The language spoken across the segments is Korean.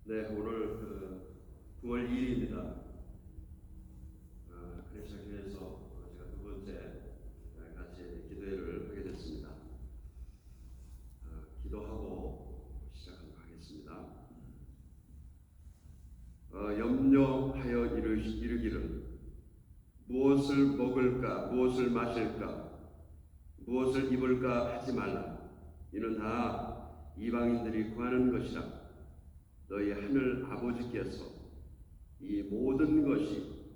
네, 오늘 9월 2일입니다. 그래서 제가 두 번째 같이 기도회를 하게 됐습니다. 기도하고 시작하도록 하겠습니다. 염려하여 이르기를 무엇을 먹을까, 무엇을 마실까, 무엇을 입을까 하지 말라. 이는 다 이방인들이 구하는 것이라. 너희 하늘 아버지께서 이 모든 것이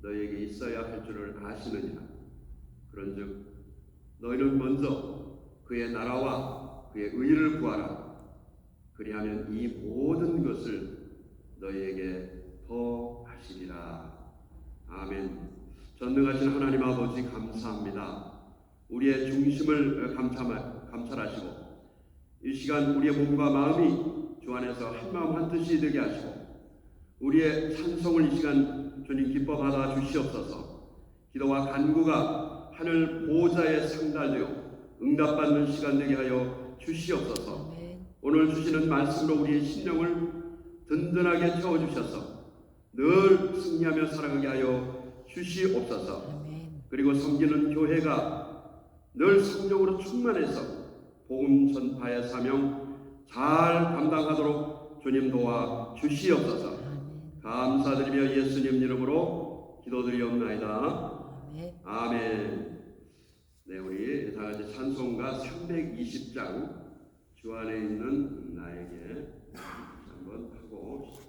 너희에게 있어야 할 줄을 아시느니라. 그런즉 너희는 먼저 그의 나라와 그의 의를 구하라. 그리하면 이 모든 것을 너희에게 더하시리라. 아멘. 전능하신 하나님 아버지 감사합니다. 우리의 중심을 감찰하시고 이 시간 우리의 몸과 마음이 주 안에서 한마음 한뜻이 되게 하시고 우리의 찬송을 이 시간 주님 기뻐 받아 주시옵소서. 기도와 간구가 하늘 보호자에 상달되어 응답받는 시간 되게 하여 주시옵소서. 오늘 주시는 말씀으로 우리의 심령을 든든하게 채워주셔서 늘 승리하며 살아가게 하여 주시옵소서. 그리고 섬기는 교회가 늘 성령으로 충만해서 복음 전파의 사명 잘 감당하도록 주님 도와 주시옵소서. 감사드리며 예수님 이름으로 기도드리옵나이다. 아멘. 네, 우리 다 같이 찬송가 320장 주 안에 있는 나에게 한번 하고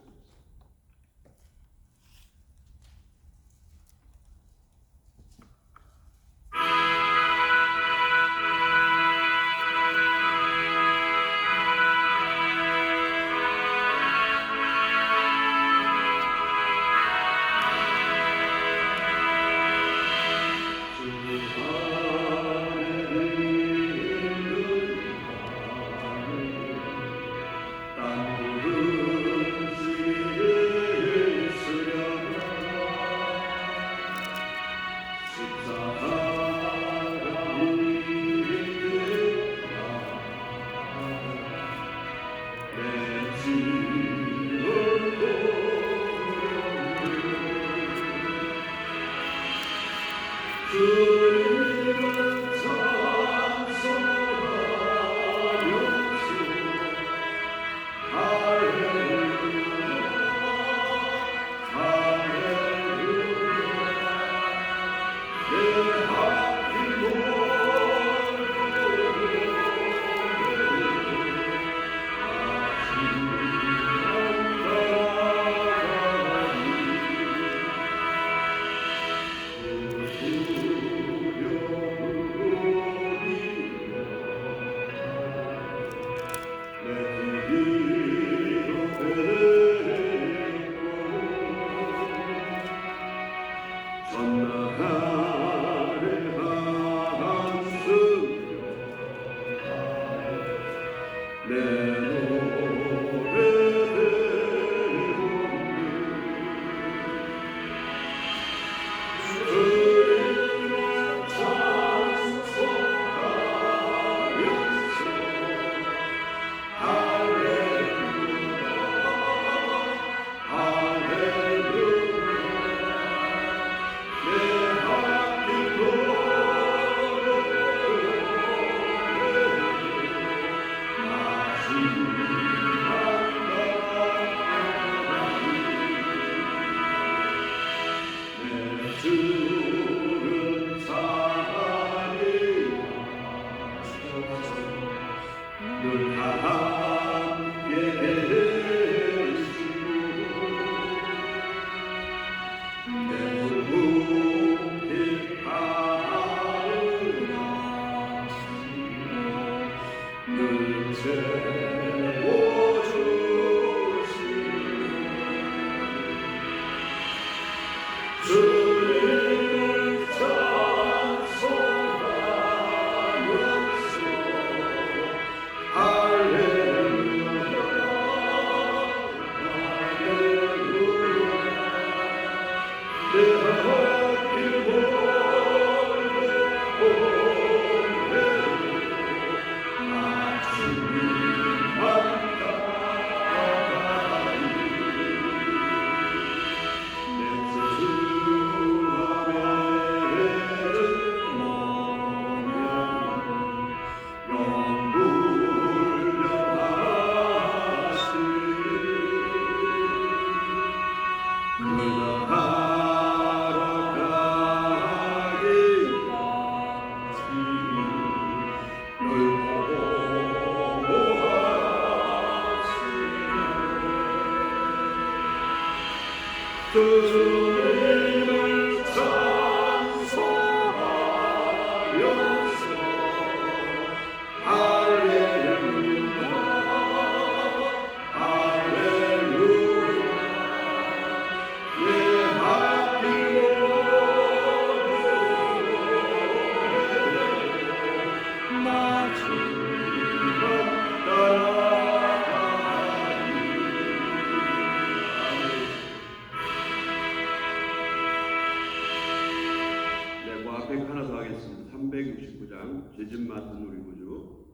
앞에 하나 더 하겠습니다. 369장 죄짐 맡은 우리 구주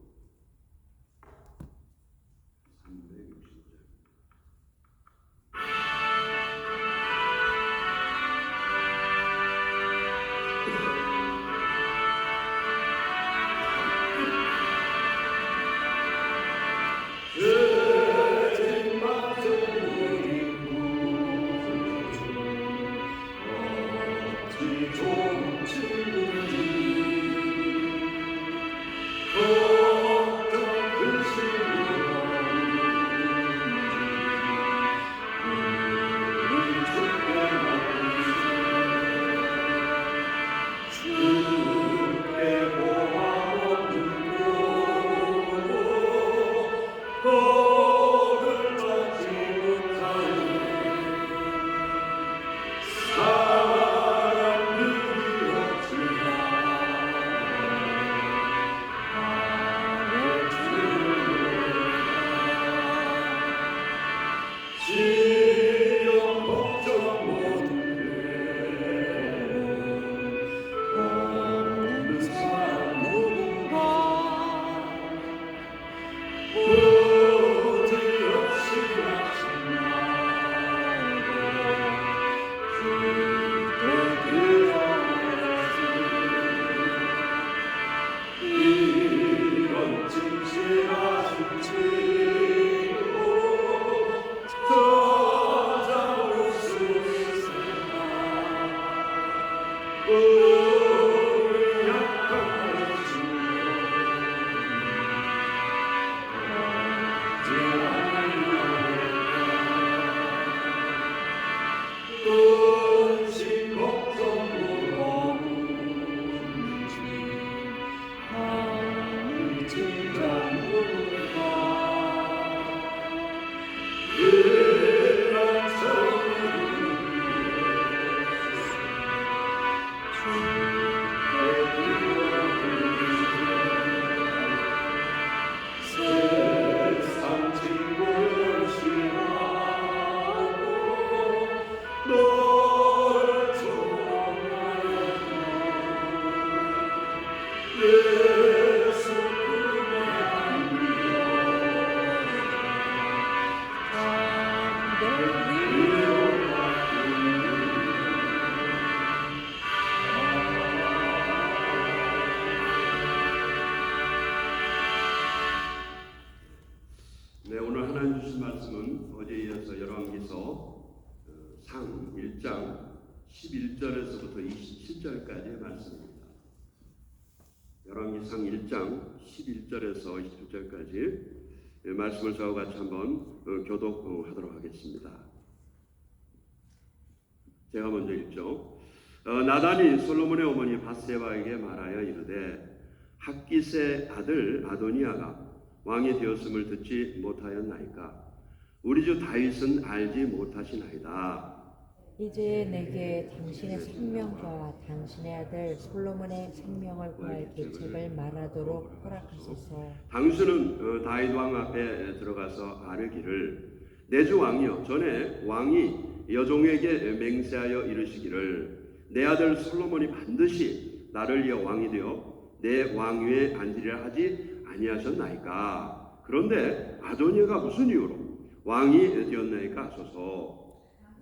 369장. 네, 오늘 하나님 주신 말씀은 어제에 이어서 열왕기서 상 1장 11절에서부터 27절까지의 말씀입니다. 열왕기상 1장 11절에서 27절까지 말씀을 저와 같이 한번 교독하도록 하겠습니다. 제가 먼저 읽죠. 나단이 솔로몬의 어머니 밧세바에게 말하여 이르되 학깃의 아들 아도니아가 왕이 되었음을 듣지 못하였나이까? 우리 주 다윗은 알지 못하시나이다. 이제 내게 당신의 생명과 당신의 아들 솔로몬의 생명을 구할 계책을 말하도록 허락하소서. 당신은 다윗 왕 앞에 들어가서 아뢰기를 내 주 왕이여, 전에 왕이 여종에게 맹세하여 이르시기를 내 아들 솔로몬이 반드시 나를 이어 왕이 되어 내 왕위에 앉으리라 하지 아니하셨나이까? 그런데 아도니아가 무슨 이유로 왕이 되었나이까 하소서.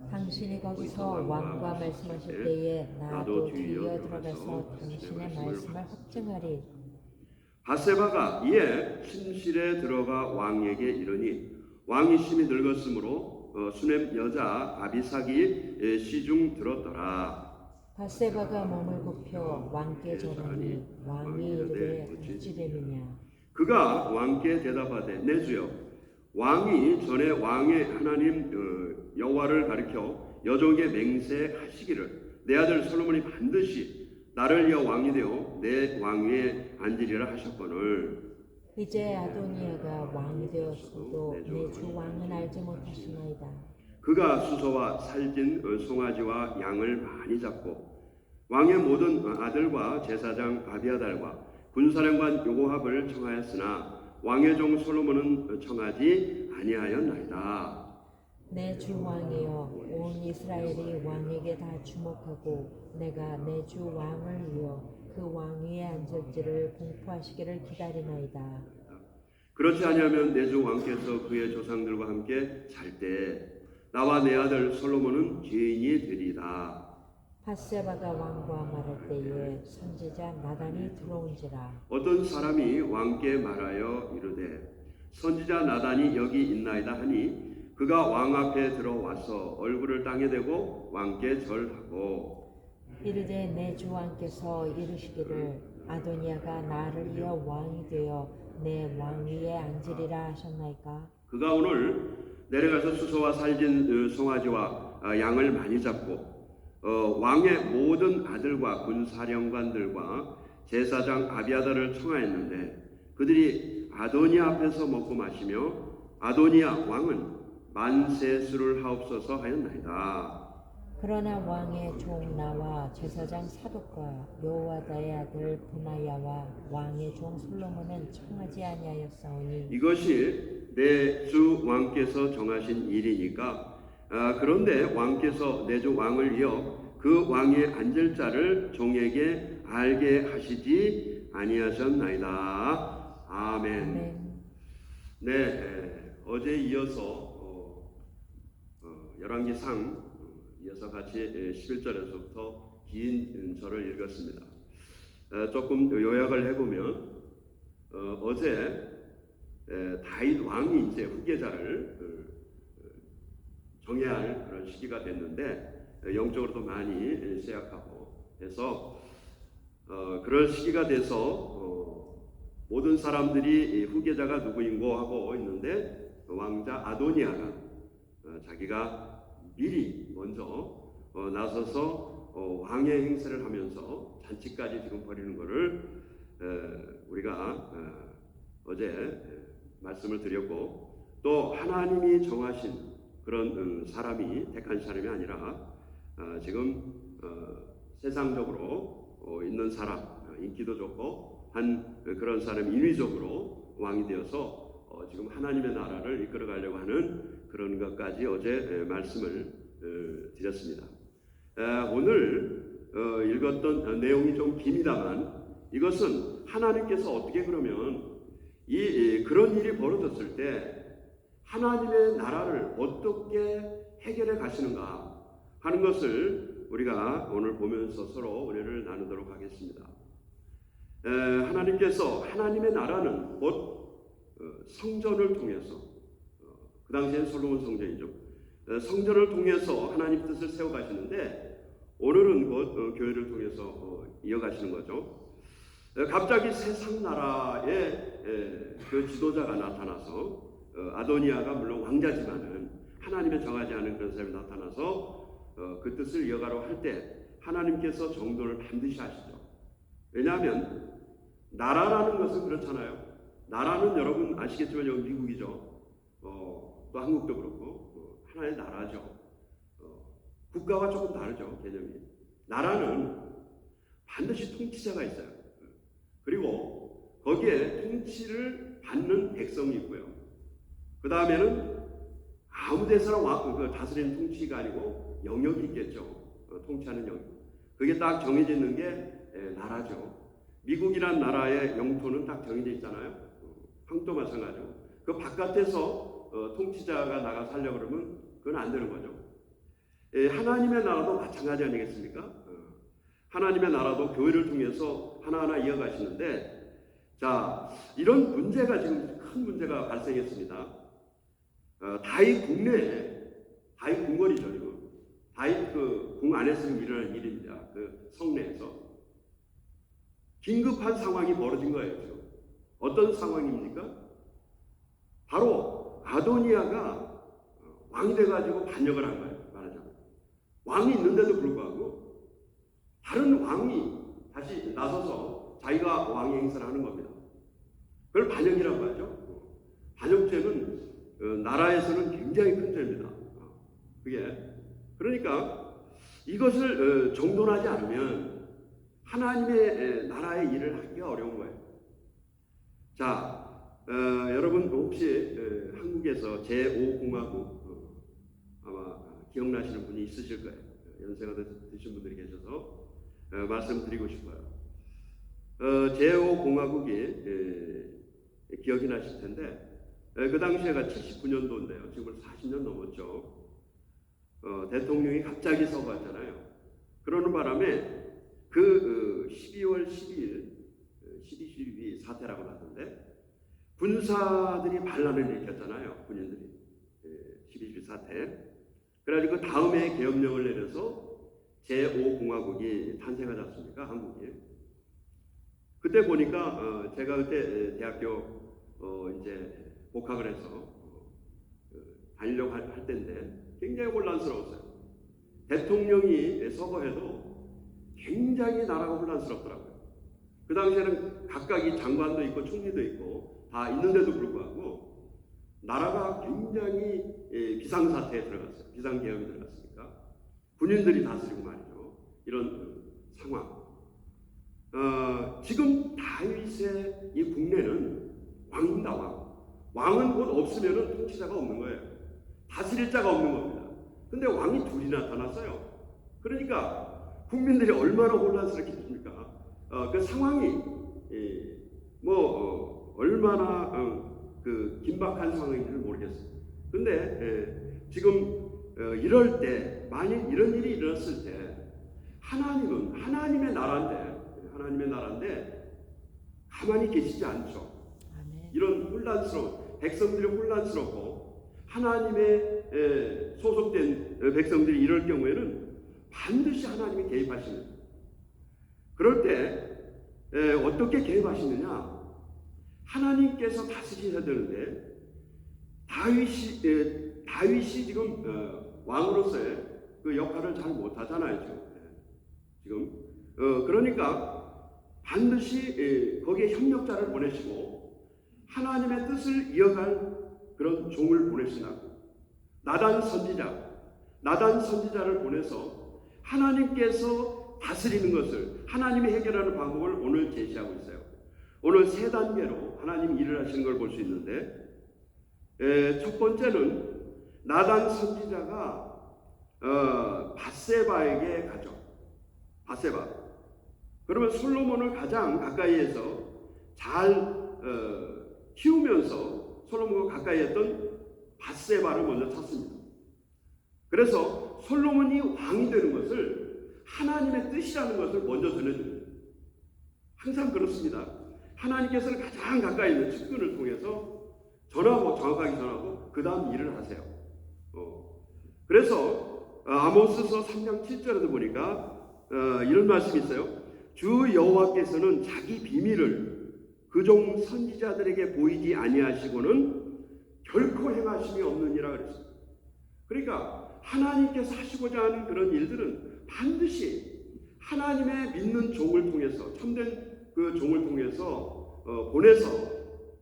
당신이 거기서 왕과 말씀하실 때에 나도 뒤이어 들어가서 당신의 말씀을 확증하리. 밧세바가 이에 침실에 들어가 왕에게 이르니 왕이 심히 늙었으므로 수넴 여자 아비삭이 시중 들었더라. 밧세바가 몸을 굽혀 왕께 절하니 왕이 이르되 어찌 됨이냐. 그가 왕께 대답하되 내 주여, 왕이 전에 왕의 하나님 여호와를 가리켜 여종에게 맹세하시기를 내 아들 솔로몬이 반드시 나를 이어 왕이 되어 내 왕위에 앉으리라 하셨거늘 이제 아도니아가 왕이 되었어도 내 주 왕은 알지 못하시나이다. 그가 수소와 살찐 송아지와 양을 많이 잡고 왕의 모든 아들과 제사장 아비아달과 군사령관 요호합을 청하였으나 왕의 종 솔로몬은 청하지 아니하였나이다. 내 주 왕이여, 온 이스라엘이 왕에게 다 주목하고 내가 내 주 왕을 위하여 있을지를 공포하시기를 기다리나이다. 그렇지 아니하면 내 주 왕께서 그의 조상들과 함께 잘 때 나와 내 아들 솔로몬은 죄인이 되리이다. 바세바가 왕과 말할 때에 선지자 나단이 들어온지라. 어떤 사람이 왕께 말하여 이르되 선지자 나단이 여기 있나이다 하니 그가 왕 앞에 들어와서 얼굴을 땅에 대고 왕께 절하고 이르되 내 주 왕께서 이르시기를 아도니아가 나를 이어 왕이 되어 내 왕위에 앉으리라 하셨나이까. 그가 오늘 내려가서 수소와 살진 송아지와 양을 많이 잡고 왕의 모든 아들과 군사령관들과 제사장 아비아다를 청하였는데 그들이 아도니아 앞에서 먹고 마시며 아도니아 왕은 만세수를 하옵소서 하였나이다. 그러나 왕의 종 나와 제사장 사독과 여호와다의 아들 분하야와 왕의 종 솔로몬은 청하지 아니하였사오니 이것이 내 주 왕께서 정하신 일이니까 그런데 왕께서 내 주 왕을 이어 그 왕에 앉을 자를 종에게 알게 하시지 아니하셨나이다. 아멘. 아멘. 네, 어제 이어서 열왕기상 이어서 같이 11절에서부터 긴 절을 읽었습니다. 조금 요약을 해보면 어제 다윗 왕이 이제 후계자를 정해야 할 그런 시기가 됐는데 영적으로도 많이 쇠약하고 해서 그럴 시기가 돼서 모든 사람들이 후계자가 누구인고 하고 있는데 왕자 아도니아가 자기가 미리 먼저 나서서 왕의 행세를 하면서 잔치까지 지금 벌이는 것을 우리가 어제 말씀을 드렸고 또 하나님이 정하신 그런 사람이 택한 사람이 아니라 지금 세상적으로 있는 사람 인기도 좋고 한 그런 사람 인위적으로 왕이 되어서 지금 하나님의 나라를 이끌어 가려고 하는 그런 것까지 어제 말씀을 드렸습니다. 오늘 읽었던 내용이 좀 깁니다만 이것은 하나님께서 어떻게 그러면 그런 일이 벌어졌을 때 하나님의 나라를 어떻게 해결해 가시는가 하는 것을 우리가 오늘 보면서 서로 은혜를 나누도록 하겠습니다. 하나님께서 하나님의 나라는 곧 성전을 통해서 그 당시엔 솔로몬 성전이죠. 성전을 통해서 하나님 뜻을 세워 가시는데 오늘은 곧 교회를 통해서 이어가시는 거죠. 갑자기 세상 나라의 그 지도자가 나타나서 아도니아가 물론 왕자지만은 하나님의 정하지 않은 그런 사람이 나타나서 그 뜻을 이어가려 할 때 하나님께서 정돈을 반드시 하시죠. 왜냐하면 나라라는 것은 그렇잖아요. 나라는 여러분 아시겠지만 여기 미국이죠. 또 한국도 그렇고 하나의 나라죠. 국가와 조금 다르죠, 개념이. 나라는 반드시 통치자가 있어요. 그리고 거기에 통치를 받는 백성이 있고요. 그 다음에는 아무 데서나 다스리는 통치가 아니고 영역이 있겠죠. 통치하는 영역. 그게 딱 정해져 있는 게 나라죠. 미국이란 나라의 영토는 딱 정해져 있잖아요. 한국도 마찬가지고. 그 바깥에서 통치자가 나가서 하려고 그러면 그건 안 되는 거죠. 하나님의 나라도 마찬가지 아니겠습니까? 하나님의 나라도 교회를 통해서 하나하나 이어가시는데, 자, 이런 문제가 지금 큰 문제가 발생했습니다. 다윗 국내에, 다윗 궁궐이죠, 지금. 다윗 그 궁 안에서 일어난 일입니다. 그 성내에서. 긴급한 상황이 벌어진 거예요, 지금. 어떤 상황입니까? 바로 아도니아가 왕이 돼가지고 반역을 한 거예요, 말하자면. 왕이 있는데도 불구하고 다른 왕이 다시 나서서 자기가 왕의 행사를 하는 겁니다. 그걸 반역이라고 하죠. 반역죄는 나라에서는 굉장히 큰 죄입니다. 그게 그러니까 이것을 정돈하지 않으면 하나님의 나라의 일을 하기가 어려운 거예요. 자, 여러분 혹시 한국에서 제5공화국 아마 기억나시는 분이 있으실 거예요. 연세가 드신 분들이 계셔서 말씀드리고 싶어요. 제5공화국이 기억이 나실 텐데 그 당시에가 79년도인데요. 지금 40년 넘었죠. 대통령이 갑자기 서거했잖아요. 그러는 바람에 그 12월 12일 12.12 사태라고 하던데 군사들이 반란을 일으켰잖아요. 군인들이 12.12 사태. 그래가지고 그 다음에 계엄령을 내려서 제5공화국이 탄생하지 않습니까? 한국이. 그때 보니까 제가 그때 대학교 이제 복학을 해서 다니려고 할 때인데 굉장히 혼란스러웠어요. 대통령이 서거해도 굉장히 나라가 혼란스럽더라고요. 그 당시에는 각각이 장관도 있고 총리도 있고 다 있는데도 불구하고 나라가 굉장히 비상사태에 들어갔어요. 비상계엄이 들어갔으니까 군인들이 다스리고 말이죠. 이런 상황. 지금 다윗의 이 국내는 왕입니다. 왕은 곧 없으면 통치자가 없는 거예요. 다스릴 자가 없는 겁니다. 근데 왕이 둘이 나타났어요. 그러니까 국민들이 얼마나 혼란스럽겠습니까? 그 상황이 얼마나 그 긴박한 상황인지를 모르겠어요. 근데 지금 이럴 때 만일 이런 일이 일어났을 때 하나님은 하나님의 나라인데 가만히 계시지 않죠. 이런 혼란스러운 백성들이 혼란스럽고 하나님의 소속된 백성들이 이럴 경우에는 반드시 하나님이 개입하십니다. 그럴 때 어떻게 개입하시느냐? 하나님께서 다스리셔야 되는데 다윗이 지금 왕으로서의 그 역할을 잘 못하잖아요. 지금 그러니까 반드시 거기에 협력자를 보내시고 하나님의 뜻을 이어갈 그런 종을 보내시라고 나단 선지자를 보내서 하나님께서 다스리는 것을 하나님이 해결하는 방법을 오늘 제시하고 있어요. 오늘 세 단계로 하나님이 일을 하시는 걸 볼 수 있는데 첫 번째는 나단 선지자가 밧세바에게 가죠. 밧세바. 그러면 솔로몬을 가장 가까이에서 잘 키우면서 솔로몬과 가까이 했던 밧세바를 먼저 찾습니다. 그래서 솔로몬이 왕이 되는 것을 하나님의 뜻이라는 것을 먼저 전해줍니다. 항상 그렇습니다. 하나님께서는 가장 가까이 있는 측근을 통해서 정확하게 전하고 그 다음 일을 하세요. 그래서 아모스서 3장 7절에도 보니까 이런 말씀이 있어요. 주 여호와께서는 자기 비밀을 그 종 선지자들에게 보이지 아니하시고는 결코 행하심이 없느니라 그랬어요. 그러니까 하나님께서 하시고자 하는 그런 일들은 반드시 하나님의 믿는 종을 통해서 참된 그 종을 통해서 보내서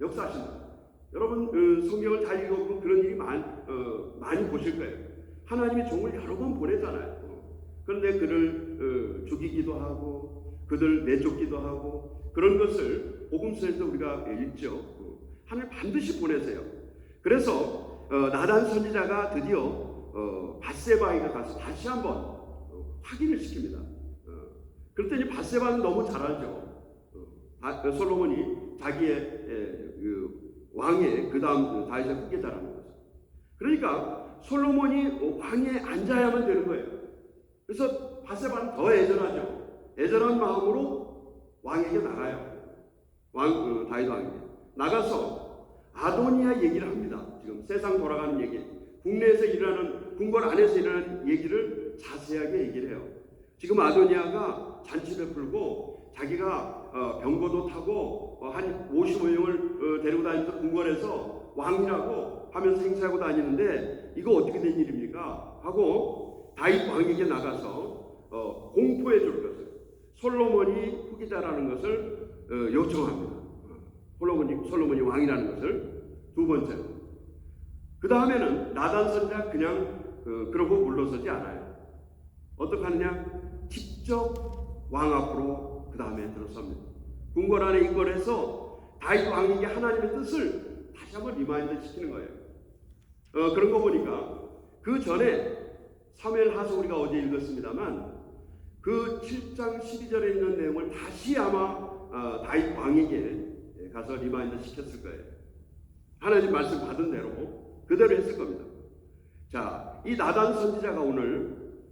역사하신다. 여러분 성경을 잘 읽어보면 그런 일이 많이 보실 거예요. 하나님이 종을 여러 번 보내잖아요. 그런데 그를 죽이기도 하고 그들 내쫓기도 하고 그런 것을 복음서에서 우리가 읽죠. 하나님 반드시 보내세요. 그래서 나단 선지자가 드디어 밧세바에게 가서 다시 한번 확인을 시킵니다. 그랬더니 밧세바는 너무 잘 알죠. 솔로몬이 자기의 왕의 그 다음 다윗의 후계자라는 거죠. 그러니까 솔로몬이 왕에 앉아야만 되는 거예요. 그래서 밧세바는 더 애절하죠. 애절한 마음으로 왕에게 나가요. 다윗 왕에게 나가서 아도니아 얘기를 합니다. 지금 세상 돌아가는 얘기, 국내에서 일어나는 궁궐 안에서 일어나는 얘기를 자세하게 얘기를 해요. 지금 아도니아가 잔치 베풀고 자기가 병거도 타고 한 55명을 데리고 다니면서 궁궐에서 왕이라고 하면서 행세하고 다니는데 이거 어떻게 된 일입니까? 하고 다윗 왕에게 나가서 공포해 줄 것을 솔로몬이 후계자라는 것을 요청합니다. 솔로몬이 왕이라는 것을. 두 번째, 그 다음에는 나단 선지자 그냥 그러고 물러서지 않아요. 어떻게 하느냐? 직접 왕 앞으로 그 다음에 들어섭니다. 궁궐 안에 입궐해서 다윗 왕에게 하나님의 뜻을 다시 한번 리마인드 시키는 거예요. 그런 거 보니까 그 전에 사무엘하서 우리가 어제 읽었습니다만 그 그 7장 12절에 있는 내용을 다시 아마 다윗 왕에게 가서 리마인드 시켰을 거예요. 하나님 말씀 받은 대로 그대로 했을 겁니다. 자, 이 나단 선지자가 오늘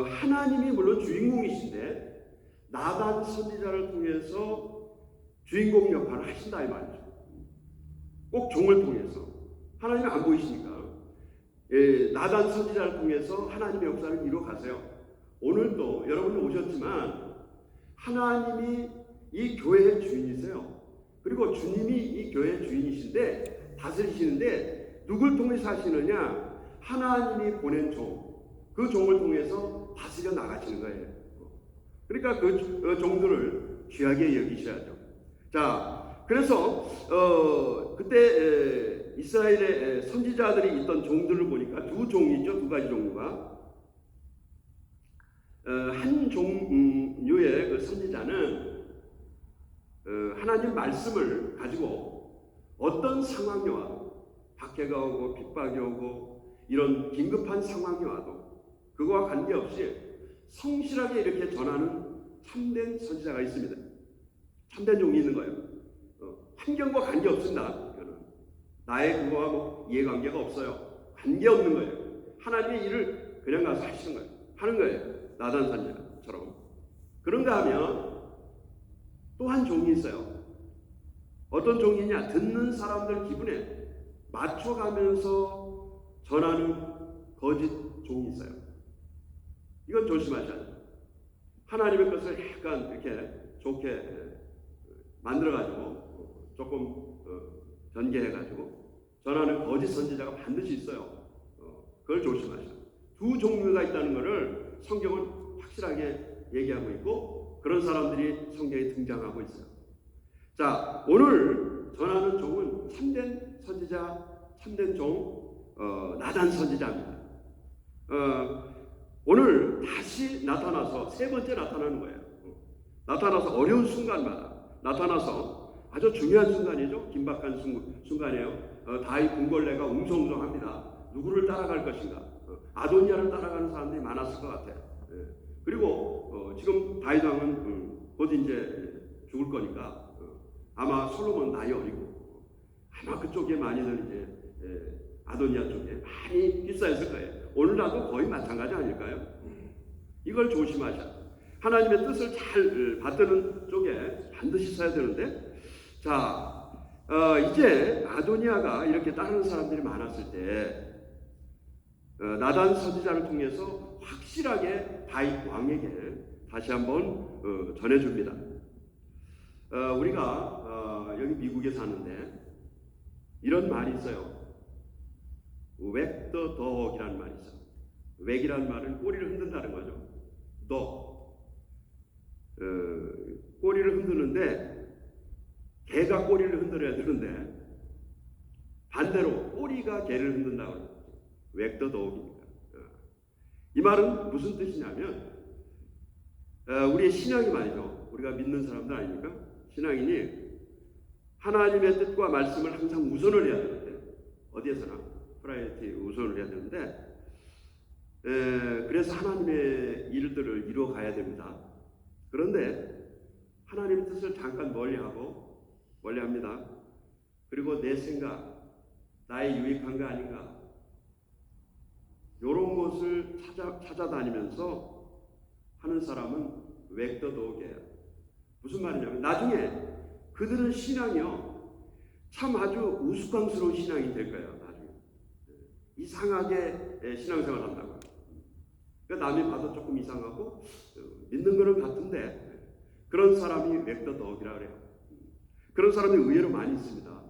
하나님이 물론 주인공이신데 나단 선지자를 통해서 주인공 역할을 하신다 이 말이죠. 꼭 종을 통해서. 하나님이 안 보이시니까 나단 선지자를 통해서 하나님의 역사를 이루어 가세요. 오늘도 여러분이 오셨지만 하나님이 이 교회의 주인이세요. 그리고 주님이 이 교회의 주인이신데 다스리시는데 누굴 통해서 하시느냐? 하나님이 보낸 종, 그 종을 통해서 다스려 나가시는 거예요. 그러니까 그 종들을 귀하게 여기셔야죠. 자, 그래서 그때 이스라엘의 선지자들이 있던 종들을 보니까 두 종이죠. 두 가지 종류가. 한 종류의 그 선지자는 하나님 말씀을 가지고 어떤 상황이 와도 박해가 오고 핍박이 오고 이런 긴급한 상황이 와도 그거와 관계없이 성실하게 이렇게 전하는 참된 선지자가 있습니다. 참된 종이 있는 거예요. 환경과 관계없습니다. 이거는. 나의 그거와 뭐 이해관계가 없어요. 관계없는 거예요. 하나님의 일을 그냥 가서 하시는 거예요. 하는 거예요. 나단 선지자처럼. 그런가 하면 또 한 종이 있어요. 어떤 종이냐? 듣는 사람들 기분에 맞춰가면서 전하는 거짓 종이 있어요. 이건 조심하셔야 돼요. 하나님의 것을 약간 이렇게 좋게 만들어가지고 조금 전개해가지고 전하는 거짓 선지자가 반드시 있어요. 그걸 조심하셔야 돼요. 두 종류가 있다는 것을 성경은 확실하게 얘기하고 있고 그런 사람들이 성경에 등장하고 있어요. 자, 오늘 전하는 종은 참된 선지자, 참된 종 나단 선지자입니다. 오늘 다시 나타나서 세 번째 나타나는 거예요. 나타나서 어려운 순간마다 나타나서 아주 중요한 순간이죠. 긴박한 순간이에요. 다윗 궁궐내가 웅성웅성합니다. 누구를 따라갈 것인가? 아도니아를 따라가는 사람들이 많았을 것 같아요. 그리고 지금 다윗 왕은 곧 이제 죽을 거니까 아마 솔로몬 나이 어리고 아마 그쪽에 많이들 이제 아도니아 쪽에 많이 휩싸였을 거예요. 오늘날도 거의 마찬가지 아닐까요? 이걸 조심하셔야. 하나님의 뜻을 잘 받드는 쪽에 반드시 써야 되는데, 자, 이제 아도니아가 이렇게 따르는 사람들이 많았을 때 나단 선지자를 통해서 확실하게 다윗 왕에게 다시 한번 전해줍니다. 우리가 여기 미국에 사는데 이런 말이 있어요. Wag the dog이라는 말이 있어요. wag이라는 말은 꼬리를 흔든다는 거죠. 꼬리를 흔드는데 개가 꼬리를 흔들어야 되는데 반대로 꼬리가 개를 흔든다고 해요. Wag the dog입니다. 이 말은 무슨 뜻이냐면 우리의 신앙이 말이죠. 우리가 믿는 사람들 아닙니까? 신앙인이 하나님의 뜻과 말씀을 항상 우선을 해야 되는데 어디에서나 프라이어티 우선을 해야 되는데 그래서 하나님의 일들을 이루어 가야 됩니다. 그런데 하나님의 뜻을 잠깐 멀리합니다. 그리고 내 생각, 나의 유익한가 아닌가 이런 것을 찾아다니면서 하는 사람은 웩더도게요. 무슨 말이냐면 나중에 그들은 신앙이요 참 아주 우스꽝스러운 신앙이 될 거예요. 나중에 이상하게 신앙생활 한다고. 그러니까 남이 봐도 조금 이상하고 믿는 거는 같은데 그런 사람이 웩더도기라 그래요. 그런 사람이 의외로 많이 있습니다.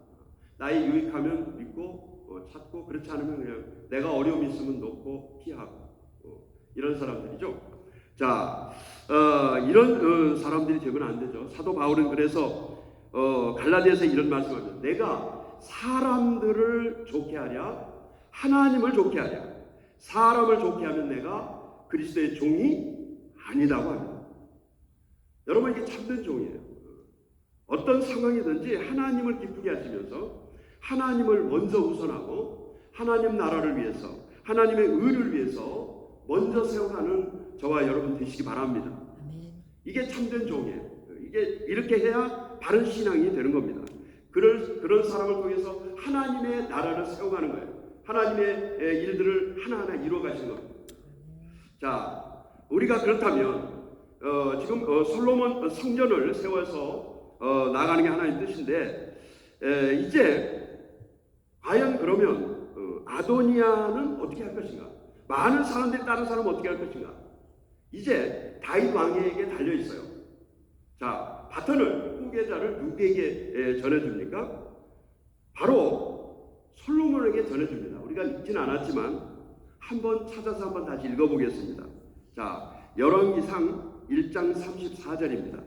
나의 유익하면 믿고 찾고 그렇지 않으면 그냥 내가 어려움이 있으면 놓고 피하고 이런 사람들이죠. 자, 이런 사람들이 되면 안 되죠. 사도 바울은 그래서 갈라디아서에 이런 말씀을 합니다. 내가 사람들을 좋게 하랴 하나님을 좋게 하랴 사람을 좋게 하면 내가 그리스도의 종이 아니다고 합니다. 여러분 이게 참된 종이에요. 어떤 상황이든지 하나님을 기쁘게 하시면서 하나님을 먼저 우선하고 하나님 나라를 위해서 하나님의 의를 위해서 먼저 세워가는 저와 여러분 되시기 바랍니다. 이게 참된 종이에요. 이게 이렇게 해야 바른 신앙이 되는 겁니다. 그런 사람을 통해서 하나님의 나라를 세워가는 거예요. 하나님의 일들을 하나하나 이루어 가시는 겁니다. 자, 우리가 그렇다면 지금 솔로몬 성전을 세워서 나가는 게 하나님 뜻인데, 이제 과연 그러면 아도니아는 어떻게 할 것인가? 많은 사람들이 다른 사람은 어떻게 할 것인가? 이제 다윗 왕에게 달려 있어요. 자, 바톤을 후계자를 누구에게 전해줍니까? 바로 솔로몬에게 전해줍니다. 우리가 읽지는 않았지만 한번 찾아서 한번 다시 읽어보겠습니다. 자, 열왕기상 1장 34절입니다.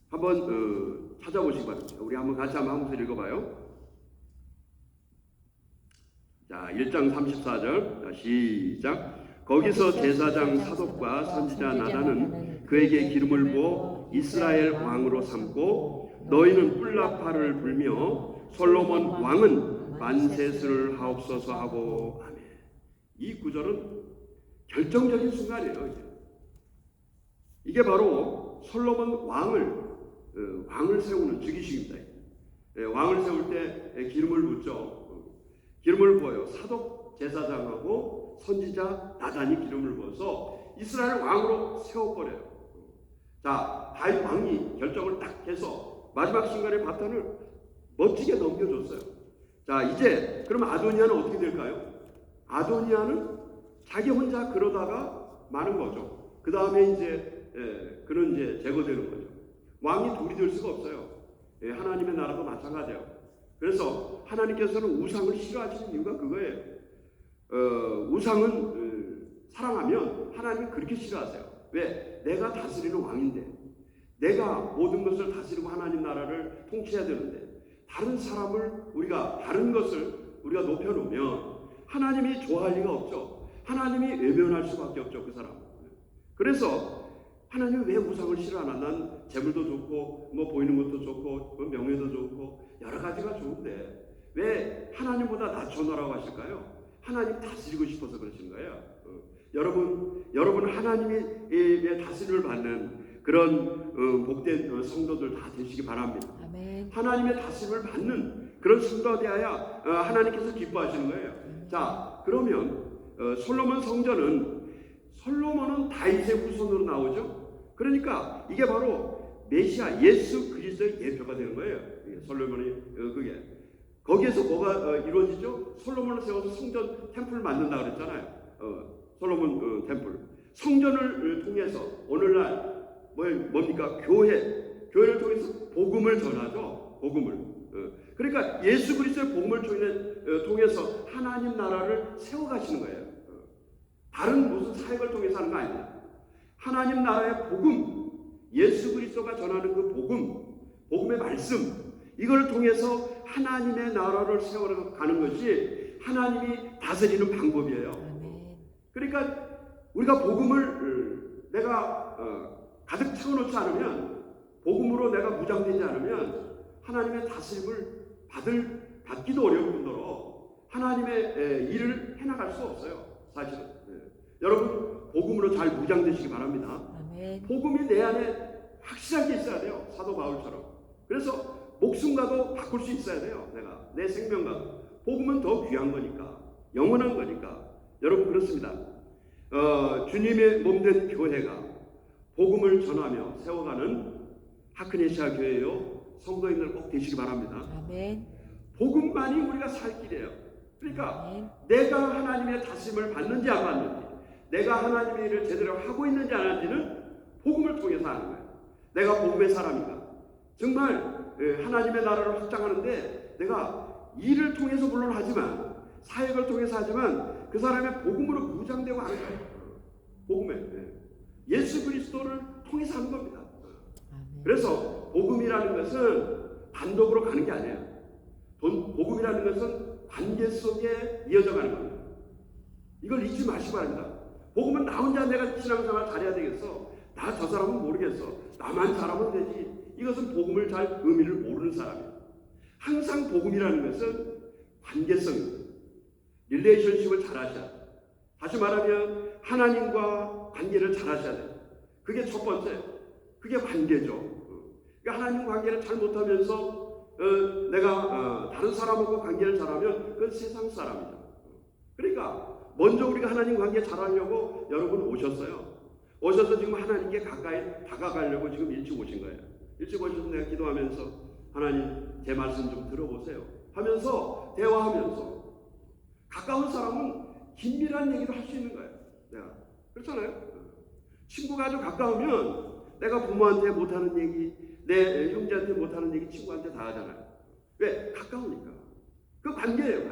한번 찾아보시기 바랍니다. 우리 한번 같이 한번 하면서 읽어봐요. 자, 1장 34절. 자, 시작. 거기서 제사장 사독과 선지자 나단은 그에게 기름을 부어 이스라엘 왕으로 삼고 너희는 뿔나파를 불며 솔로몬 왕은 만세스를 하옵소서 하고 아멘. 이 구절은 결정적인 순간이에요. 이게 바로 솔로몬 왕을 세우는 즉위식입니다. 왕을 세울 때 기름을 붓죠. 기름을 부어요. 사독 제사장하고 선지자 나단이 기름을 부어서 이스라엘 왕으로 세워버려요. 자, 다윗 왕이 결정을 딱 해서 마지막 순간에 바탄을 멋지게 넘겨줬어요. 자, 이제 그럼 아도니아는 어떻게 될까요? 아도니아는 자기 혼자 그러다가 마는 거죠. 그 다음에 이제 그는 이제 제거되는 거죠. 왕이 둘이 될 수가 없어요. 하나님의 나라도 마찬가지예요. 그래서 하나님께서는 우상을 싫어하시는 이유가 그거예요. 우상은 사랑하면 하나님이 그렇게 싫어하세요. 왜? 내가 다스리는 왕인데, 내가 모든 것을 다스리고 하나님 나라를 통치해야 되는데, 다른 것을 우리가 높여놓으면 하나님이 좋아할 리가 없죠. 하나님이 외면할 수밖에 없죠, 그 사람. 그래서 하나님이 왜 우상을 싫어하나? 난 재물도 좋고 뭐 보이는 것도 좋고 뭐 명예도 좋고 여러 가지가 좋은데 왜 하나님보다 낮춰놓으라고 하실까요? 하나님 다스리고 싶어서 그러시는 거예요. 여러분 하나님의 다스림을 받는 그런 복된 성도들 다 되시기 바랍니다. 아멘. 하나님의 다스림을 받는 그런 성도가 되어야 하나님께서 기뻐하시는 거예요. 자, 그러면 솔로몬 성전은 솔로몬은 다윗의 후손으로 나오죠. 그러니까 이게 바로 메시아 예수 그리스도의 예표가 되는 거예요. 솔로몬이 그게 거기에서 뭐가 이루어지죠? 솔로몬을 세워서 성전 템플을 만든다 그랬잖아요. 솔로몬 템플 성전을 통해서 오늘날 뭡니까? 교회를 통해서 복음을 전하죠. 복음을. 그러니까 예수 그리스도의 복음을 통해서 하나님 나라를 세워가시는 거예요. 다른 무슨 사역을 통해서 하는 거 아닙니다. 하나님 나라의 복음, 예수 그리스도가 전하는 그 복음의 말씀, 이걸 통해서 하나님의 나라를 세워가는 것이 하나님이 다스리는 방법이에요. 그러니까 우리가 복음을 내가 가득 채워놓지 않으면, 복음으로 내가 무장되지 않으면 하나님의 다스림을 받기도 어려울 뿐더러 하나님의 일을 해나갈 수 없어요. 사실은. 여러분 복음으로 잘 무장되시기 바랍니다. 아멘. 복음이 내 안에 확실하게 있어야 돼요. 사도 바울처럼. 그래서 목숨과도 바꿀 수 있어야 돼요. 내가 내 생명과도. 복음은 더 귀한 거니까, 영원한 거니까. 여러분 그렇습니다. 주님의 몸된 교회가 복음을 전하며 세워가는 하크네시아 교회요 성도인들 꼭 되시기 바랍니다. 아멘. 복음만이 우리가 살 길이에요. 그러니까 아멘. 내가 하나님의 다스림을 받는지 안 받는지, 내가 하나님의 일을 제대로 하고 있는지 안 하는지는 복음을 통해서 하는 거예요. 내가 복음의 사람인가? 정말 하나님의 나라를 확장하는데 내가 일을 통해서 물론 하지만, 사역을 통해서 하지만 그 사람의 복음으로 무장되고 하는 거예요. 복음에 예수 그리스도를 통해서 하는 겁니다. 아멘. 그래서 복음이라는 것은 단독으로 가는 게 아니에요. 복음이라는 것은 관계 속에 이어져 가는 겁니다. 이걸 잊지 마시기 바랍니다. 복음은 나 혼자 내가 신앙생활 잘해야 되겠어, 나 저 사람은 모르겠어, 나만 잘하면 되지, 이것은 복음을 잘 의미를 모르는 사람이에요. 항상 복음이라는 것은 관계성입니다. 릴레이션십을 잘 하셔야 돼요. 다시 말하면 하나님과 관계를 잘 하셔야 돼요. 그게 첫 번째. 그게 관계죠. 그러니까 하나님 관계를 잘 못하면서 내가 다른 사람하고 관계를 잘하면 그건 세상 사람이죠. 그러니까 먼저 우리가 하나님 관계 잘하려고 여러분 오셨어요. 오셔서 지금 하나님께 가까이 다가가려고 지금 일찍 오신 거예요. 일찍 오셔서 내가 기도하면서 하나님 제 말씀 좀 들어보세요 하면서 대화하면서 가까운 사람은 긴밀한 얘기도 할 수 있는 거예요. 내가 그렇잖아요. 친구가 아주 가까우면 내가 부모한테 못하는 얘기, 내 형제한테 못하는 얘기 친구한테 다 하잖아요. 왜? 가까우니까. 그 관계예요.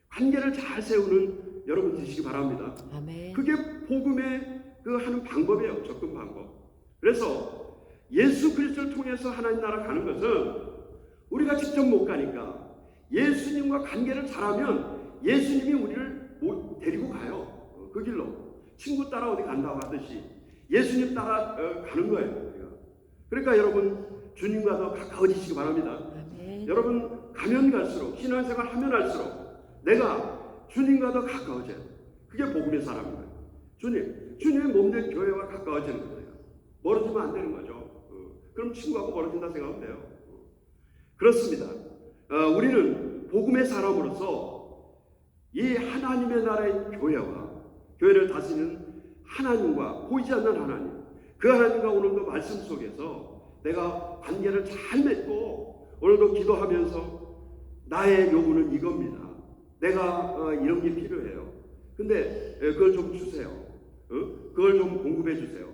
관계를 잘 세우는 여러분 되시기 바랍니다. 아멘. 그게 복음의 그 하는 방법이에요. 접근 방법. 그래서 예수 그리스도를 통해서 하나님 나라 가는 것은 우리가 직접 못 가니까 예수님과 관계를 잘하면 예수님이 우리를 데리고 가요. 그 길로. 친구 따라 어디 간다고 하듯이 예수님 따라 가는 거예요. 그러니까 여러분 주님과 더 가까워지시기 바랍니다. 아멘. 여러분 가면 갈수록 신앙생활 하면 할수록 내가 주님과 더 가까워져요. 그게 복음의 사람인 거예요. 주님의 몸된 교회와 가까워지는 거예요. 멀어지면 안 되는 거죠. 그럼 친구하고 멀어진다 생각하면 돼요. 그렇습니다. 우리는 복음의 사람으로서 이 하나님의 나라의 교회를 다스리는 하나님과 보이지 않는 하나님, 그 하나님과 오늘도 말씀 속에서 내가 관계를 잘 맺고 오늘도 기도하면서 나의 요구는 이겁니다. 내가 이런 게 필요해요. 근데 그걸 좀 주세요. 그걸 좀 공급해 주세요.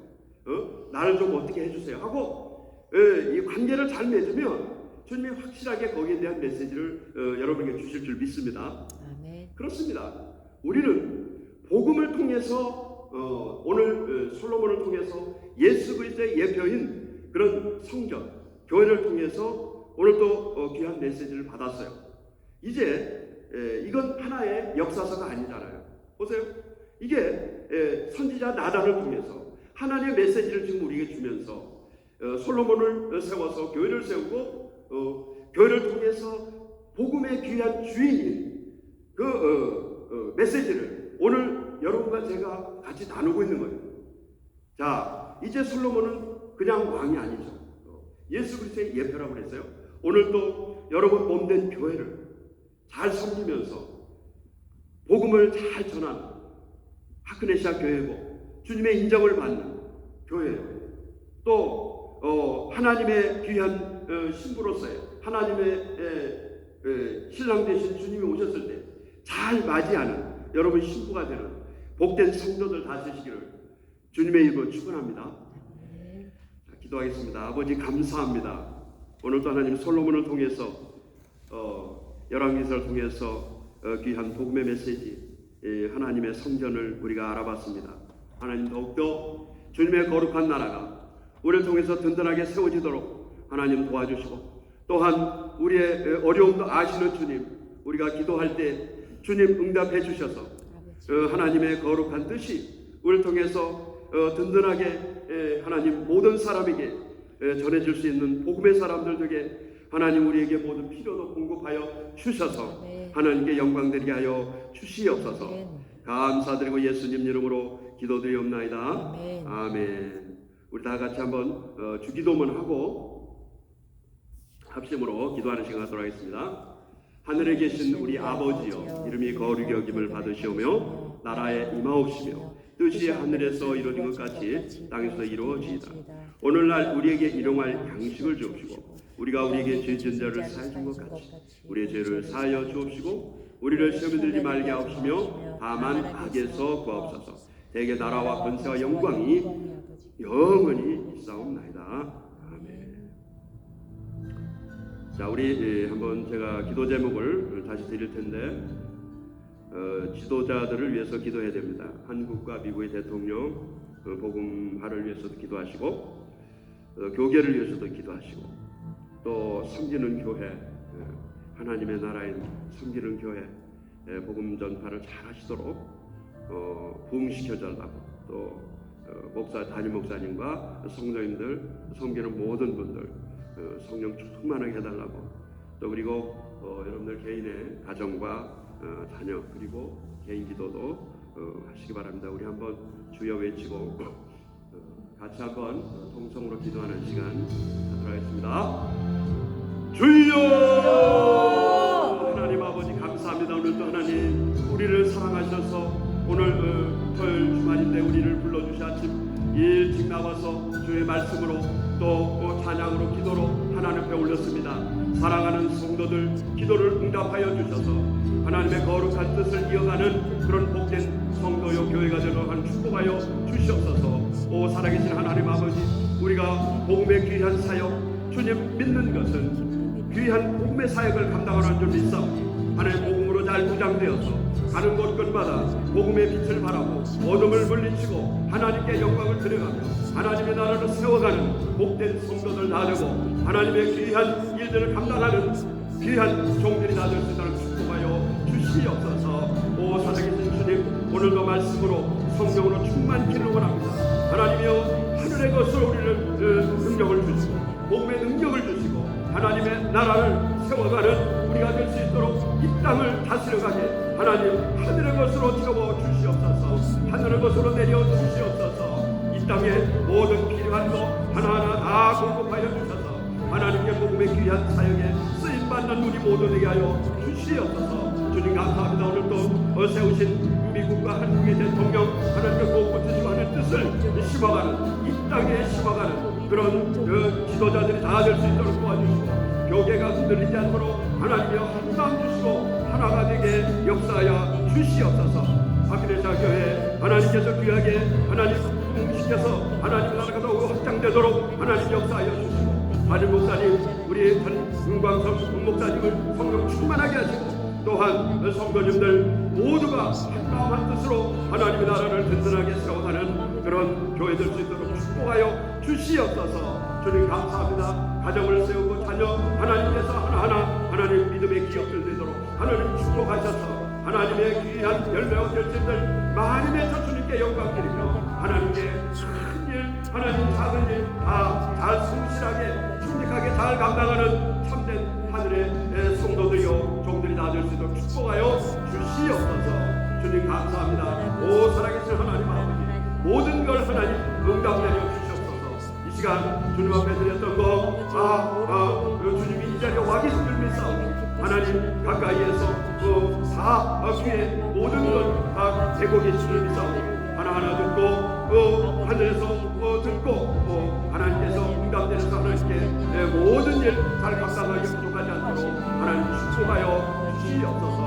나를 좀 어떻게 해주세요 하고 이 관계를 잘 맺으면 주님이 확실하게 거기에 대한 메시지를 여러분에게 주실 줄 믿습니다. 아멘. 그렇습니다. 우리는 복음을 통해서 오늘 솔로몬을 통해서 예수 그리스도의 예표인 그런 성전, 교회를 통해서 오늘도 귀한 메시지를 받았어요. 이제 이건 하나의 역사서가 아니잖아요. 보세요. 이게 선지자 나단을 통해서 하나님의 메시지를 지금 우리에게 주면서 솔로몬을 세워서 교회를 세우고 교회를 통해서 복음의 귀한 주인인 그 메시지를 오늘 여러분과 제가 같이 나누고 있는 거예요. 자, 이제 솔로몬은 그냥 왕이 아니죠. 예수 그리스도의 예표라고 그랬어요. 오늘도 여러분 몸된 교회를 잘 섬기면서 복음을 잘 전하는 하크네시아 교회고 주님의 인정을 받는 교회예요. 또 하나님의 귀한 신부로서의 하나님의 신랑 되신 주님이 오셨을 때 잘 맞이하는 여러분 신부가 되는 복된 성도들 다스리시기를 주님의 이름으로 축원합니다. 자, 기도하겠습니다. 아버지 감사합니다. 오늘도 하나님 솔로몬을 통해서 열왕기서를 통해서 귀한 복음의 메시지 하나님의 성전을 우리가 알아봤습니다. 하나님 더욱더 주님의 거룩한 나라가 우리를 통해서 든든하게 세워지도록 하나님 도와주시고 또한 우리의 어려움도 아시는 주님 우리가 기도할 때 주님 응답해 주셔서 하나님의 거룩한 뜻이 우리를 통해서 든든하게 하나님 모든 사람에게 전해질 수 있는 복음의 사람들에게 하나님 우리에게 모든 필요도 공급하여 주셔서 하나님께 영광드리게 하여 주시옵소서. 감사드리고 예수님 이름으로 기도드리옵나이다. 아멘. 우리 다 같이 한번 주기도문 하고 합심으로 기도하는 시간 갖도록 하겠습니다. 하늘에 계신 우리 아버지여, 이름이 거룩히 여김을 받으시오며 나라에 임하옵시며 뜻이 하늘에서 이루어진 것 같이 땅에서 이루어지이다. 오늘날 우리에게 일용할 양식을 주옵시고 우리가 우리에게 죄 지은 자를 사해 준 것 같이 우리의 죄를 사하여 주옵시고 우리를 시험에 들지 말게 하옵시며 다만 악에서 구하옵소서. 대개 나라와 권세와 영광이 영원히 있사옵나이다. 아멘. 자, 우리 한번 제가 기도 제목을 다시 드릴 텐데 지도자들을 위해서 기도해야 됩니다. 한국과 미국의 대통령 복음화를 위해서도 기도하시고 교계를 위해서도 기도하시고 또 섬기는 교회 하나님의 나라인 섬기는 교회 복음 전파를 잘 하시도록 부흥시켜 달라고 또 목사 담임 목사님과 성도님들 섬기는 모든 분들 성령 충만하게 해달라고 또 그리고 여러분들 개인의 가정과 자녀 그리고 개인 기도도 하시기 바랍니다. 우리 한번 주여 외치고 같이 한번 통성으로 기도하는 시간 갖도록 하겠습니다. 주여! 하나님 아버지 감사합니다. 오늘도 하나님 우리를 사랑하셔서 오늘 토요일 주말인데 우리를 불러주시 아침 일찍 나와서 주의 말씀으로 또 찬양으로 기도로 하나님 앞에 올렸습니다. 사랑하는 성도들 기도를 응답하여 주셔서 하나님의 거룩한 뜻을 이어가는 그런 복된 성도요 교회가 되도록 하는 축복하여 주시옵소서. 오 살아계신 하나님 아버지, 우리가 복음의 귀한 사역 주님 믿는 것은 귀한 복음의 사역을 감당하는 줄 믿사오니 하나님 복음으로 잘 무장되어서 가는 곳곳마다 복음의 빛을 바라고 어둠을 물리치고 하나님께 영광을 드려가며 하나님의 나라를 세워가는 복된 성도들 다 되고 하나님의 귀한 일들을 감당하는 귀한 종들이 다 될 수 있도록 축복하여 주시옵소서. 오 살아계신 주님, 오늘도 말씀으로 성령으로 충만키를 원합니다. 하나님이여 하늘의 것으로 우리를 능력을 주시고 복음의 능력을 주시고 하나님의 나라를 세워가는 우리가 될 수 있도록 이 땅을 다스려가게 하나님 하늘의 것으로 채워 주시옵소서. 하늘의 것으로 내려 주시옵소서. 이 땅에 모든 필요한 것 하나하나 다 공급하여 주셔서 하나님께 복음의 귀한 사역에 쓰임받는 우리 모두 되게 하여 주시옵소서. 주님 감사합니다. 오늘도 세우신 미국과 한국의 대통령 하나님께 무엇부터 하는 뜻을 심어가는 이 땅에 심어가는 그런 지도자들이 다 될 수 있도록 도와주시고 교계가 흔들리지 않도록 하나님이여 한마음 주시고 하나가 되게 역사하여 주시옵소서. 박근혜 교회 하나님께서 귀하게 하나님 시켜서 하나님 나라가 더욱 확장되도록 하나님 역사하여 주시고 마진 목사님 우리 은광성 목사님을 성령 충만하게 하시고 또한 성도님들 모두가 한마음 한뜻으로 하나님의 나라를 든든하게 세워가는 그런 교회 될 수 있도록 축복하여 주시옵소서. 주님 감사합니다. 가정을 세우고 자녀 하나님께서 하나하나 하나님 믿음의 기업들 되도록 하나님 축복하셔서 하나님의 귀한 열매와 결실들 많이 맺어 주님께 영광 드리며 하나님께 큰일 하나님 작은 일 다 잘 성실하게 충직하게 잘 감당하는 참된 하늘의 성도들이요 종들이 다 될 수 있도록 축복하여 주시옵소서. 주님 감사합니다. 오 살아계신 하나님 아버지, 모든 걸 하나님 응답하여 주시옵소서. 이 시간 주님 앞에 드렸던 거 주님이 이 자리에 와 계신 줄 믿사오니 하나님 가까이에서 다 귀에 모든 것 다 대고 계신 줄 믿사오니 하나하나 듣고 하늘에서 듣고 하나님께서 응답되셔서 하나님께 모든 일 잘 감당하기 부족하지 않도록 하나님 축복하여 주시옵소서.